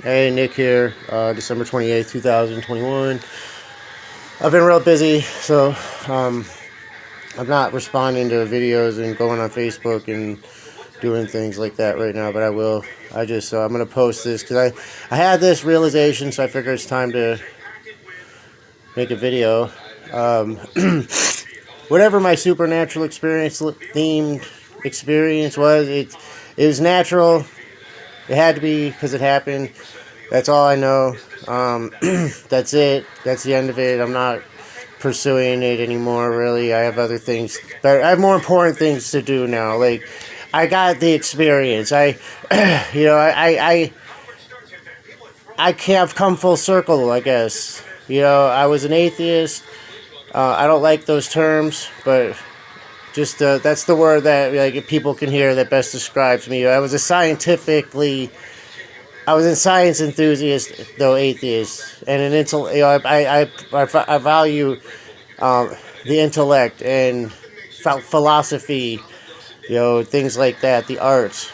Hey, Nick here, December 28th, 2021. I've been real busy, so I'm not responding to videos and going on Facebook and doing things like that right now, but I will. I'm going to post this because I had this realization, so I figure it's time to make a video. Whatever my supernatural experience, themed experience was, it was natural. It had to be because it happened. That's all I know. That's it. That's the end of it. I'm not pursuing it anymore, really. I have other things. But I have more important things to do now. Like, I got the experience. I can't come full circle, I guess. I was an atheist. I don't like those terms, but just that's the word that people can hear that best describes me. I was a science enthusiast, though atheist, and an I value the intellect and philosophy, things like that, the arts.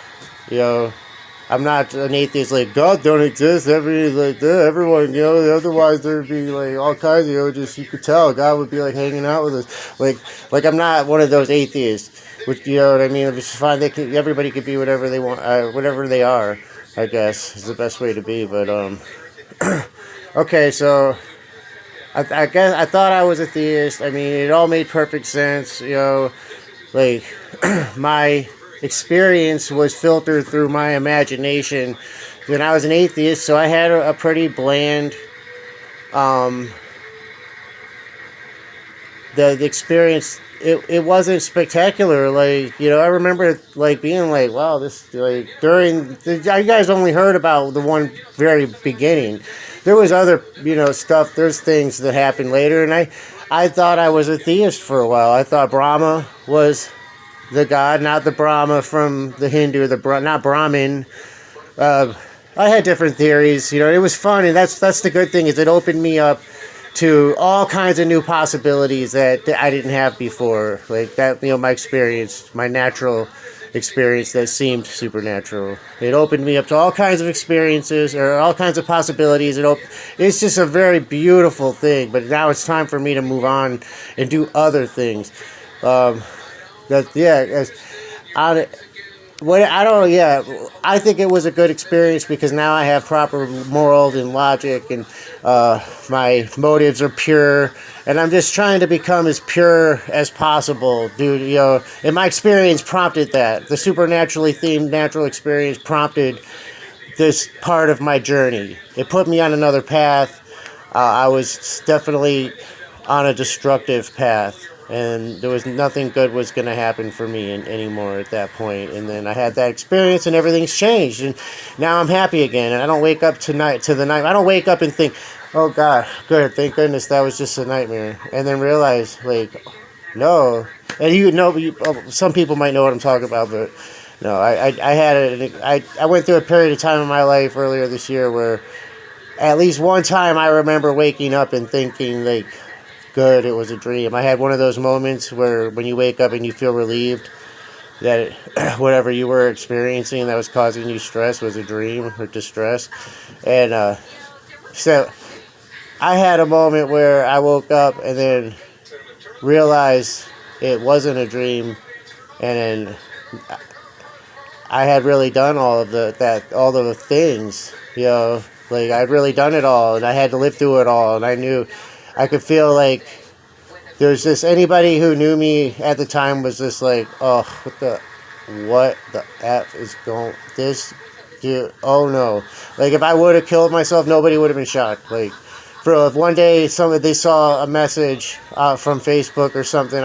I'm not an atheist like God don't exist. Everyone, otherwise there'd be like all kinds of, just you could tell God would be like hanging out with us. Like I'm not one of those atheists. Which what I mean. It's fine. Everybody could be whatever they want, whatever they are. I guess is the best way to be. But okay. So I guess I thought I was a theist. I mean, it all made perfect sense. Like my experience was filtered through my imagination when I was an atheist, so I had a pretty bland the experience. It wasn't spectacular. I remember being like, wow, this you guys only heard about the one very beginning. There was other stuff. There's things that happened later, and I thought I was a theist for a while. I thought Brahma was the god, not the Brahma from the Hindu, not Brahmin. I had different theories. It was fun, and that's the good thing, is it opened me up to all kinds of new possibilities that I didn't have before. Like that, my experience, my natural experience that seemed supernatural. It opened me up to all kinds of experiences or all kinds of possibilities. It's just a very beautiful thing. But now it's time for me to move on and do other things. I think it was a good experience because now I have proper morals and logic, and my motives are pure, and I'm just trying to become as pure as possible, dude. And my experience prompted that. The supernaturally themed natural experience prompted this part of my journey. It put me on another path. I was definitely on a destructive path. And there was nothing good was going to happen for me anymore at that point. And then I had that experience, and everything's changed. And now I'm happy again. And I don't wake up to the night. I don't wake up and think, oh God, good, thank goodness that was just a nightmare. And then realize, no. And some people might know what I'm talking about, but no, I went through a period of time in my life earlier this year where at least one time I remember waking up and thinking good, it was a dream. I had one of those moments where when you wake up and you feel relieved that whatever you were experiencing that was causing you stress was a dream or distress. And so I had a moment where I woke up and then realized it wasn't a dream, and then I had really done all the things, I'd really done it all, and I had to live through it all, and I knew I could feel like there's just anybody who knew me at the time was just like, oh, what the F is going, this, dude, oh no. If I would have killed myself, nobody would have been shocked. If one day they saw a message from Facebook or something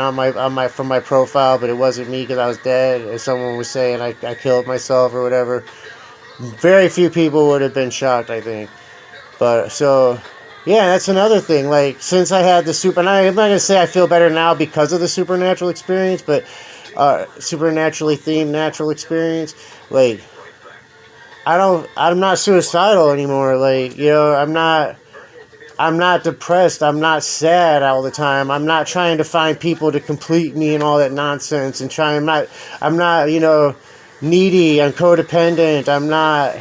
from my profile, but it wasn't me because I was dead, and someone was saying I killed myself or whatever, very few people would have been shocked, I think. But so, yeah, that's another thing. Since I had and I'm not gonna say I feel better now because of the supernatural experience, but supernaturally themed natural experience. I'm not suicidal anymore. I'm not depressed. I'm not sad all the time. I'm not trying to find people to complete me and all that nonsense. I'm not needy. I'm codependent. I'm not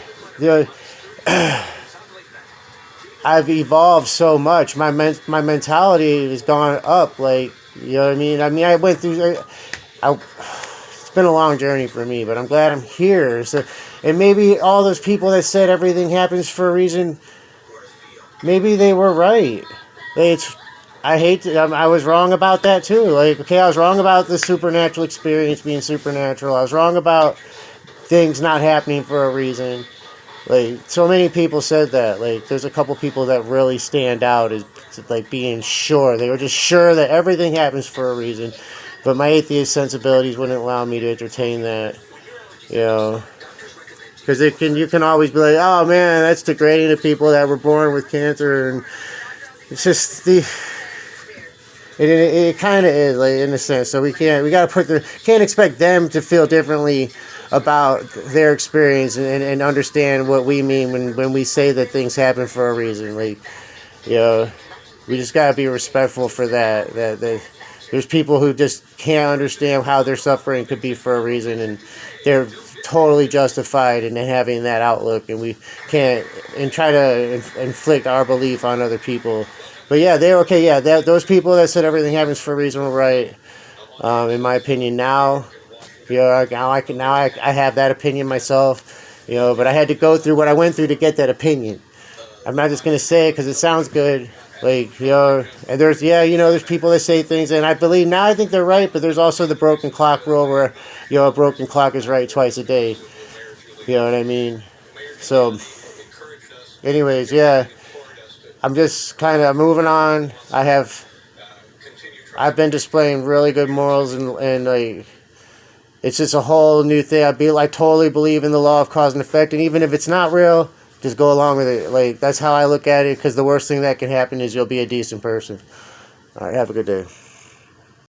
I've evolved so much. My mentality has gone up. Like, you know what I mean? I went through. It's been a long journey for me, but I'm glad I'm here. So, and maybe all those people that said everything happens for a reason, maybe they were right. Like, I was wrong about that too. Like, okay, I was wrong about the supernatural experience being supernatural. I was wrong about things not happening for a reason. Like, so many people said that. Like, there's a couple people that really stand out as, like, being sure. They were just sure that everything happens for a reason. But my atheist sensibilities wouldn't allow me to entertain that. You know. Because you can always be like, oh, man, that's degrading to people that were born with cancer. And it's just It kind of is, like, in a sense. So we can't expect them to feel differently about their experience and understand what we mean when we say that things happen for a reason. Like, you know, we just gotta be respectful for that. That there's people who just can't understand how their suffering could be for a reason, and they're totally justified in having that outlook, and we can't and try to inflict our belief on other people. But yeah, they're okay. Yeah, those people that said everything happens for a reason were right. In my opinion, now, you know, I have that opinion myself. You know, but I had to go through what I went through to get that opinion. I'm not just gonna say it because it sounds good. Like, you know, and there's people that say things, and I believe now I think they're right. But there's also the broken clock rule where, you know, a broken clock is right twice a day. You know what I mean? So, anyways, yeah. I'm just kind of moving on. I've been displaying really good morals, and like, it's just a whole new thing. I totally believe in the law of cause and effect, and even if it's not real, just go along with it. Like, that's how I look at it, because the worst thing that can happen is you'll be a decent person. All right, have a good day.